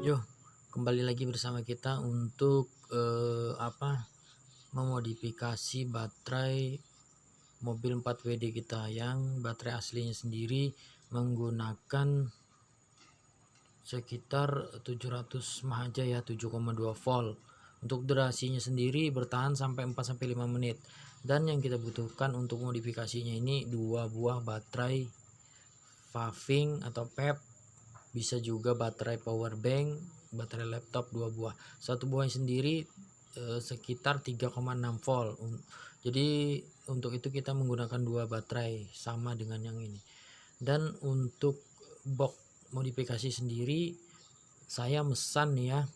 Yo, kembali lagi bersama kita untuk memodifikasi baterai mobil 4WD kita yang baterai aslinya sendiri menggunakan sekitar 700 mAh ya, 7,2 volt. Untuk durasinya sendiri bertahan sampai 4-5 menit. Dan yang kita butuhkan untuk modifikasinya ini 2 buah baterai Faving atau PEP, bisa juga baterai power bank, baterai laptop 2 buah. Satu buahnya sendiri sekitar 3,6 volt. Jadi untuk itu kita menggunakan 2 baterai sama dengan yang ini. Dan untuk box modifikasi sendiri saya mesan ya,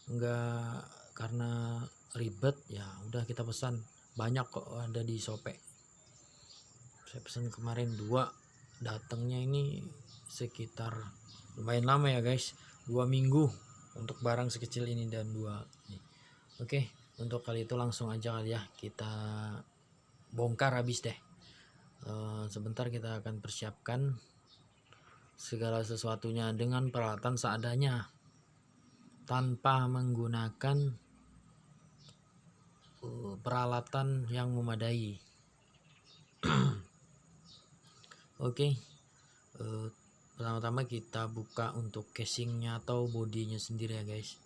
enggak karena ribet ya udah kita pesan, banyak kok ada di Shopee. Saya pesan kemarin 2, datangnya ini sekitar lumayan lama ya guys, 2 minggu untuk barang sekecil ini dan 2 nih. Oke, untuk kali itu langsung aja kali ya kita bongkar habis deh. Sebentar kita akan persiapkan segala sesuatunya dengan peralatan seadanya tanpa menggunakan peralatan yang memadai. Oke, pertama-tama kita buka untuk casingnya atau bodinya sendiri ya guys.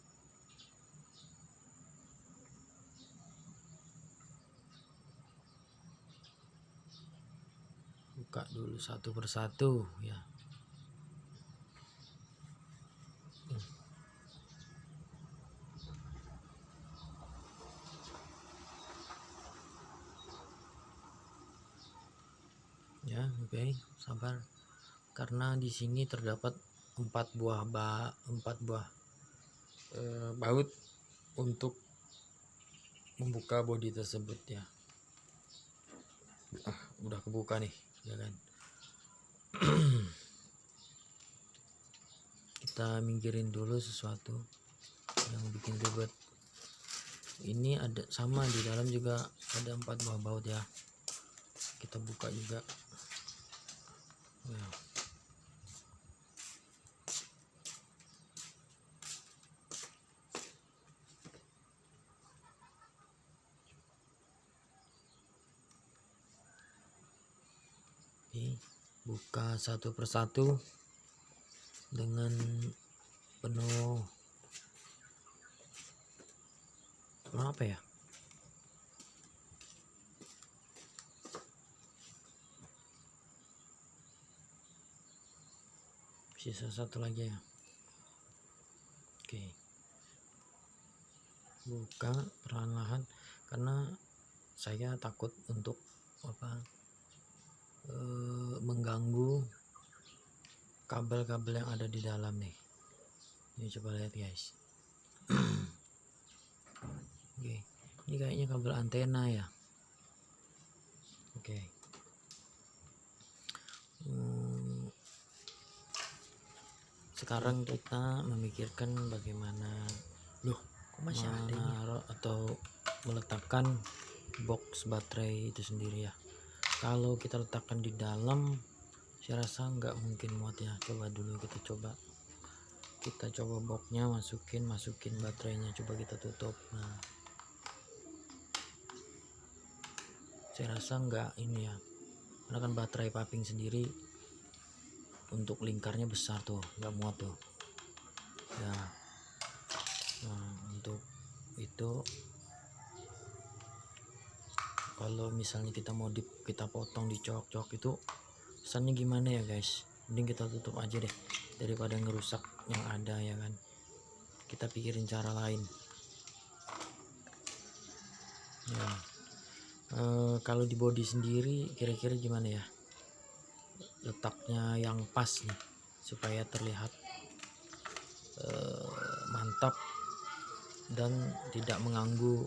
Buka dulu satu persatu ya. Ya, oke, sabar. Karena di sini terdapat 4 buah baut untuk membuka bodi tersebut ya. Udah kebuka nih, ya kan. Kita minggirin dulu sesuatu yang bikin ribet. Ini ada sama di dalam juga ada 4 buah baut ya. Kita buka juga. Ya. Buka satu persatu dengan penuh apa ya, sisa satu lagi ya. Oke, buka perlahan-lahan karena saya takut untuk mengganggu kabel-kabel yang ada di dalam nih. Ini coba lihat guys. Oke, ini kayaknya kabel antena ya. Oke. Sekarang kita memikirkan bagaimana kok masih ada menaruh atau meletakkan box baterai itu sendiri ya. Kalau kita letakkan di dalam saya rasa nggak mungkin muat ya. Coba dulu kita coba boxnya, masukin baterainya, coba kita tutup. Nah, saya rasa nggak ini ya, karena kan baterai paping sendiri untuk lingkarnya besar tuh, nggak muat tuh ya. Nah, untuk itu kalau misalnya kita modif, kita potong, dicok-cok, itu pesannya gimana ya guys. Mending kita tutup aja deh daripada ngerusak yang ada ya kan. Kita pikirin cara lain ya. Kalau di body sendiri kira-kira gimana ya letaknya yang pas nih supaya terlihat mantap dan tidak mengganggu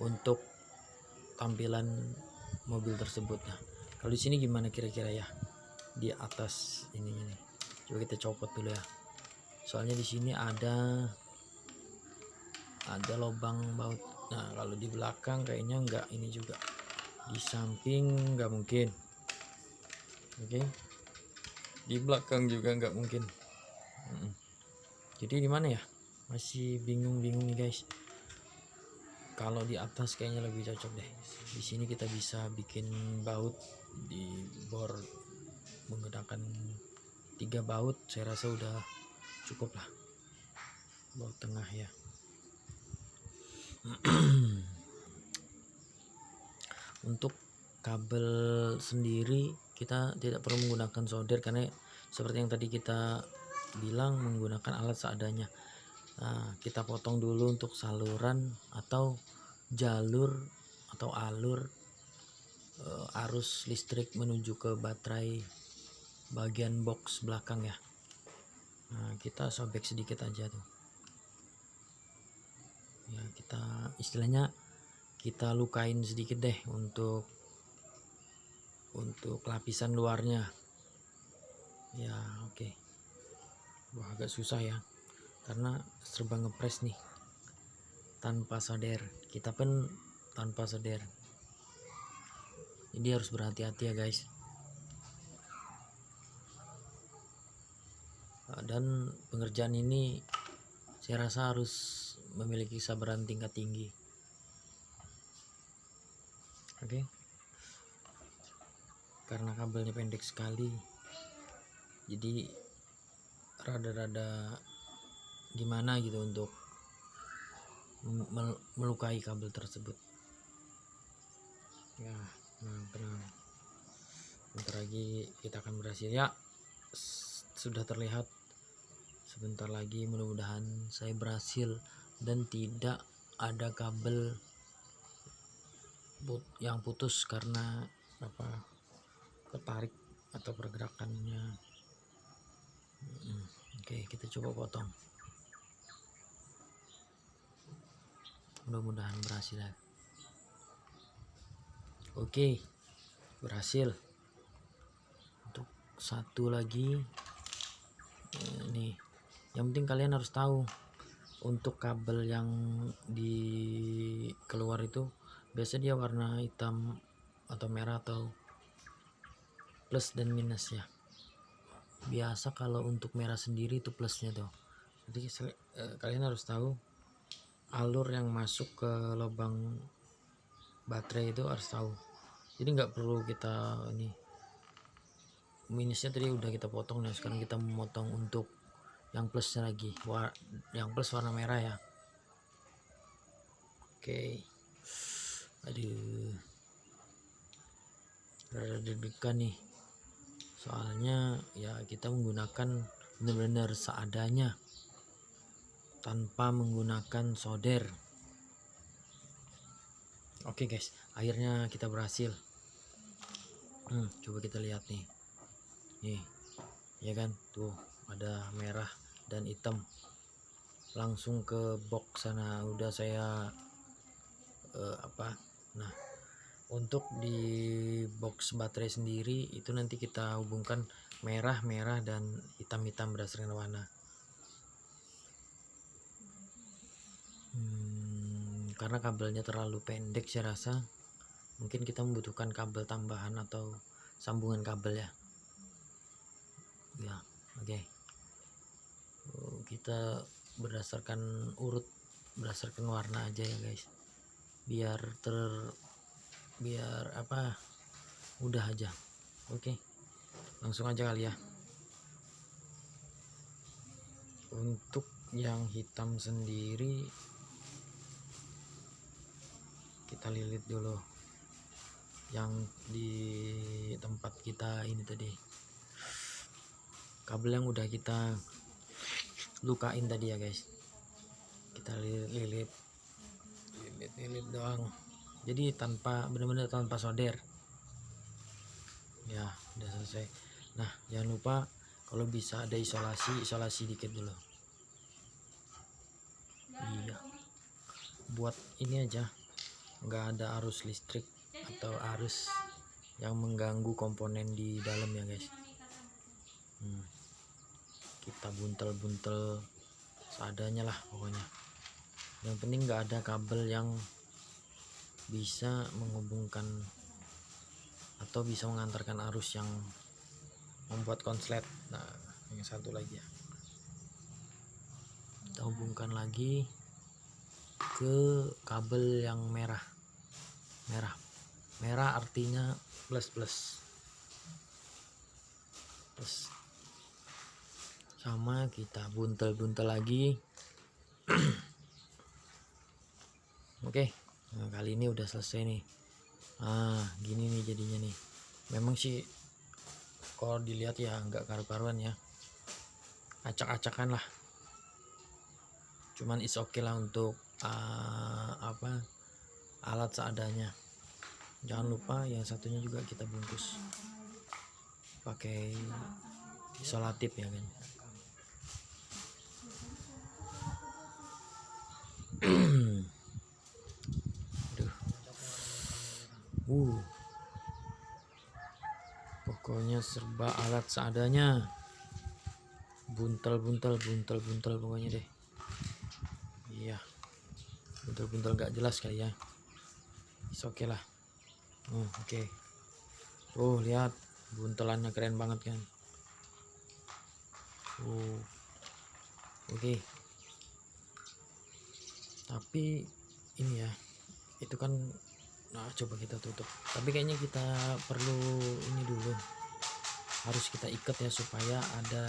untuk tampilan mobil tersebut. Nah, kalau di sini gimana kira-kira ya, di atas ini nih, coba kita copot dulu ya, soalnya di sini ada lubang baut. Nah, kalau di belakang kayaknya enggak, ini juga di samping enggak mungkin. Oke, di belakang juga enggak mungkin. Jadi gimana ya, masih bingung-bingung nih guys. Kalau di atas kayaknya lebih cocok deh. Di sini kita bisa bikin baut di bor menggunakan 3 baut, saya rasa udah cukup lah. Baut tengah ya. Untuk kabel sendiri kita tidak perlu menggunakan solder karena seperti yang tadi kita bilang menggunakan alat seadanya. Nah, kita potong dulu untuk saluran atau jalur atau alur arus listrik menuju ke baterai bagian box belakang ya. Nah, kita sobek sedikit aja tuh ya, kita istilahnya kita lukain sedikit deh untuk lapisan luarnya ya. Oke. Wah, agak susah ya karena serba ngepres nih tanpa solder, kita pun tanpa solder, jadi harus berhati-hati ya guys. Dan pengerjaan ini saya rasa harus memiliki kesabaran tingkat tinggi. Oke. Karena kabelnya pendek sekali, jadi rada-rada gimana gitu untuk melukai kabel tersebut ya. Tenang, bentar lagi kita akan berhasil ya. Sudah terlihat sebentar lagi, mudah-mudahan saya berhasil dan tidak ada kabel yang putus karena ketarik atau pergerakannya. Oke, kita coba potong, mudah-mudahan berhasil ya. Oke, berhasil. Untuk satu lagi ini, yang penting kalian harus tahu untuk kabel yang di keluar itu biasa dia warna hitam atau merah atau plus dan minus ya. Biasa kalau untuk merah sendiri itu plusnya tuh. Jadi kalian harus tahu alur yang masuk ke lubang baterai itu harus tahu. Jadi nggak perlu kita ini minusnya tadi udah kita potong. Nah, sekarang kita memotong untuk yang plusnya lagi, yang plus warna merah ya. Oke. Aduh, rada deg-degan nih soalnya ya kita menggunakan benar-benar seadanya tanpa menggunakan solder. Oke guys, akhirnya kita berhasil. Coba kita lihat nih ya kan, tuh ada merah dan hitam langsung ke box sana udah saya nah untuk di box baterai sendiri itu nanti kita hubungkan merah dan hitam berdasarkan warna. Karena kabelnya terlalu pendek saya rasa mungkin kita membutuhkan kabel tambahan atau sambungan kabel ya. Oke. Kita berdasarkan warna aja ya guys, biar mudah aja. Oke, langsung aja kali ya. Untuk yang hitam sendiri kita lilit dulu yang di tempat kita ini tadi, kabel yang udah kita lukain tadi ya guys. Kita lilit doang, jadi benar-benar tanpa solder ya. Udah selesai. Nah, jangan lupa kalau bisa ada isolasi dikit dulu. Iya, buat ini aja nggak ada arus listrik atau arus yang mengganggu komponen di dalam ya guys. Kita buntel seadanya lah pokoknya, yang penting nggak ada kabel yang bisa menghubungkan atau bisa mengantarkan arus yang membuat konslet. Nah, yang satu lagi ya, kita hubungkan lagi ke kabel yang merah artinya plus sama kita buntel lagi. Oke, nah, kali ini udah selesai nih. Gini nih jadinya nih. Memang sih kalau dilihat ya nggak karu-karuan ya, acak-acakan lah, cuman is oke lah untuk alat seadanya. Jangan lupa yang satunya juga kita bungkus pakai isolatif ya kan. Aduh. Pokoknya serba alat seadanya, buntel pokoknya deh. Iya, buntel gak jelas kali ya, oke lah. Oke. Lihat buntelannya keren banget kan. Oke. Tapi ini ya, itu kan, nah coba kita tutup, tapi kayaknya kita perlu ini dulu, harus kita ikat ya supaya ada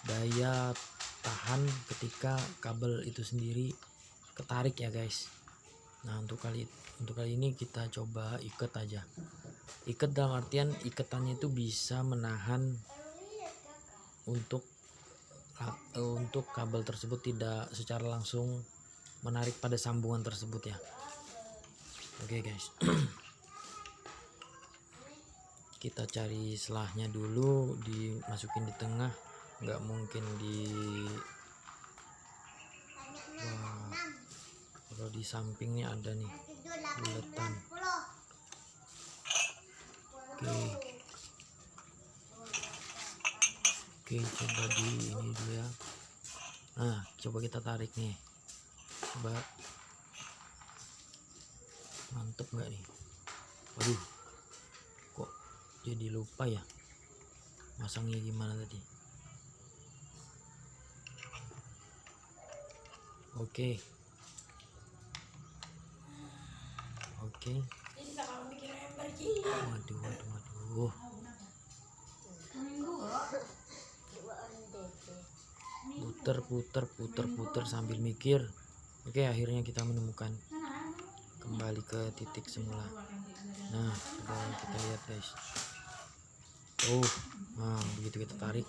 daya tahan ketika kabel itu sendiri ketarik ya guys. Nah untuk kali ini kita coba ikat aja. Ikat dalam artian ikatannya itu bisa menahan untuk kabel tersebut tidak secara langsung menarik pada sambungan tersebut ya. Oke guys. Kita cari selahnya dulu, dimasukin di tengah, nggak mungkin kalau di sampingnya ada nih buletan. Oke, coba di ini dulu ya. Nah coba kita tarik nih, coba mantep nggak nih. Waduh, kok jadi lupa ya masangnya gimana tadi. Oke. Waduh. Puter sambil mikir. Oke, akhirnya kita menemukan kembali ke titik semula. Nah coba kita lihat guys. Begitu kita tarik,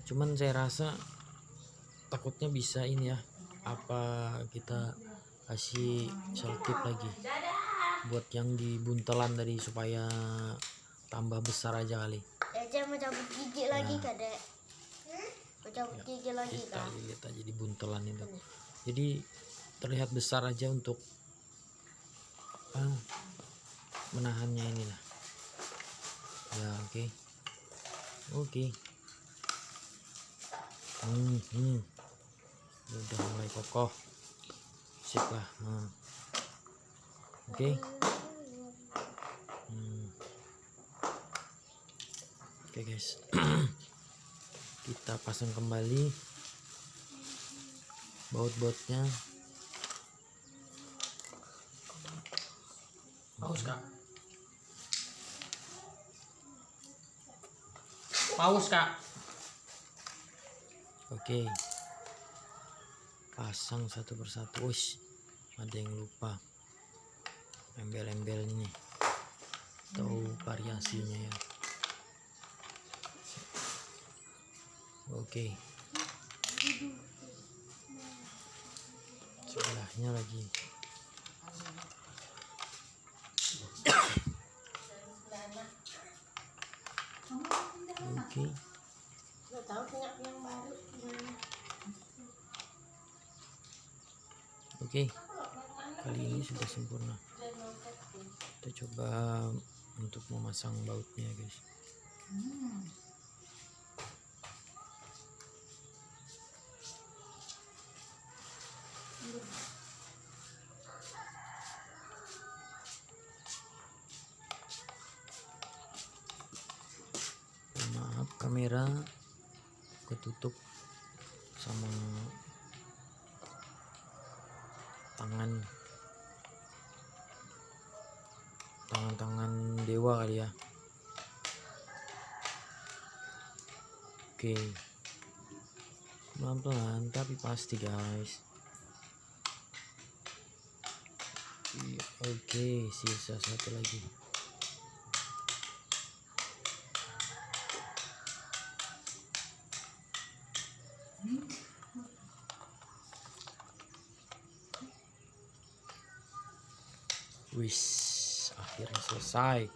cuman saya rasa takutnya bisa ini ya, apa kita kasih selotip lagi buat yang di buntelan tadi supaya tambah besar aja kali. Mau cabut gigi lagi kadek. Mau cabut gigi lagi kita lihat aja di buntelan itu, jadi terlihat besar aja untuk menahannya inilah ya. Oke. Udah mulai kokoh, sip lah. Oke guys. Kita pasang kembali baut-bautnya. Paus kak. Oke, pasang satu persatu. Ada yang lupa embel-embelnya nih atau variasinya ya. Oke, sebelahnya lagi. Oke, kali ini sudah sempurna. Kita coba untuk memasang bautnya guys. Maaf kamera ketutup sama tangan dewa kali ya. Oke, pelan-pelan tapi pasti guys. Oke, sisa satu lagi. Wis, akhirnya selesai.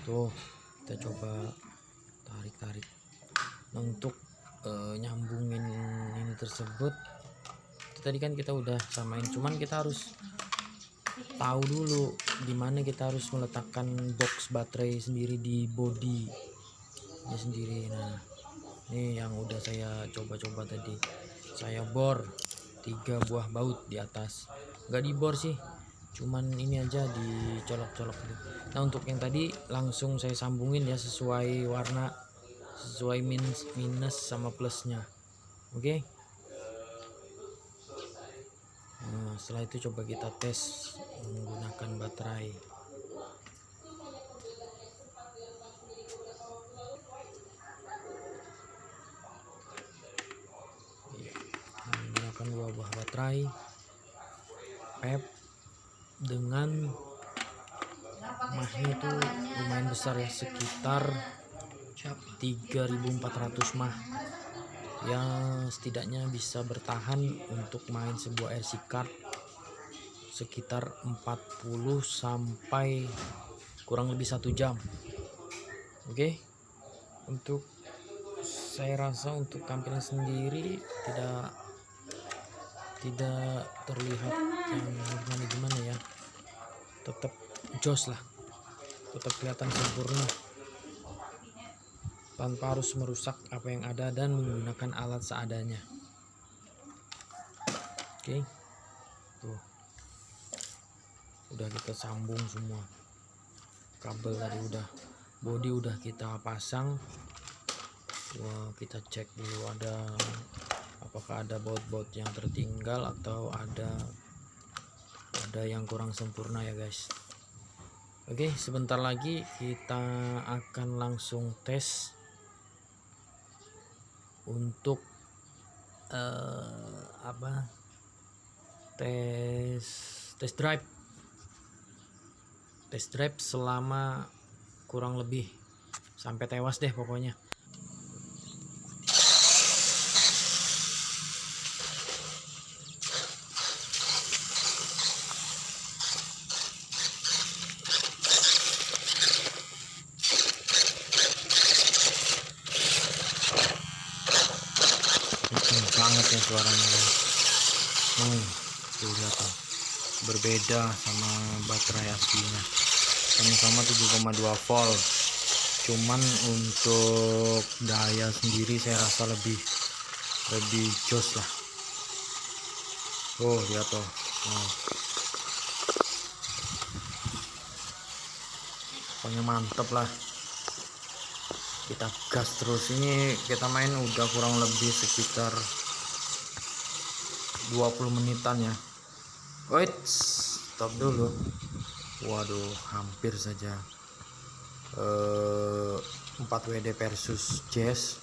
Tuh kita coba tarik. Nah, untuk nyambungin ini tersebut, tadi kan kita udah samain, cuman kita harus tahu dulu dimana kita harus meletakkan box baterai sendiri di body nya sendiri. Nah, ini yang udah saya coba tadi, saya bor 3 buah baut di atas, nggak dibor sih, cuman ini aja dicolok-colok gitu. Nah, untuk yang tadi langsung saya sambungin ya sesuai warna, sesuai minus sama plusnya. Oke. Nah, setelah itu coba kita tes menggunakan baterai. Menggunakan 2 buah baterai PEP dengan mahnya itu lumayan besar ya, sekitar 3.400 mah ya, setidaknya bisa bertahan untuk main sebuah RC card sekitar 40 sampai kurang lebih 1 jam. Oke. Untuk saya rasa untuk tampilan sendiri tidak terlihat yang gimana ya, tetap jos lah, tetap kelihatan sempurna tanpa harus merusak apa yang ada dan menggunakan alat seadanya. Oke, tuh udah kita sambung semua, kabel tadi udah, body udah kita pasang. Wah, kita cek dulu apakah ada baut-baut yang tertinggal atau ada yang kurang sempurna ya guys. Oke, sebentar lagi kita akan langsung tes untuk tes drive selama kurang lebih sampai tewas deh pokoknya. Banget ya suaranya guys. Tuh lihat tuh, berbeda sama baterai aslinya, sama-sama 7,2 volt, cuman untuk daya sendiri saya rasa lebih jos lah. Lihat tuh. Pokoknya mantep lah, kita gas terus. Ini kita main udah kurang lebih sekitar 20 menitan ya. Wait, stop dulu. Waduh, hampir saja 4 WD versus Jazz.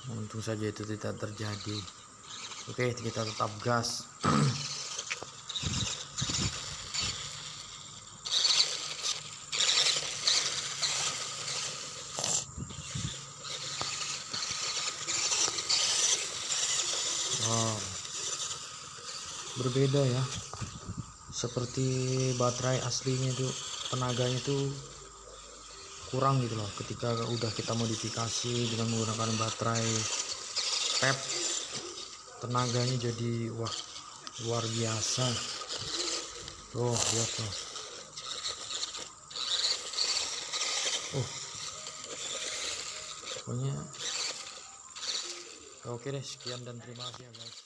Untung saja itu tidak terjadi. Oke, kita tetap gas. Berbeda ya, seperti baterai aslinya itu tenaganya itu kurang gitu loh. Ketika udah kita modifikasi dengan menggunakan baterai PEP, tenaganya jadi wah luar biasa. Lihat tuh. Pokoknya oke deh, sekian dan terima kasih ya guys.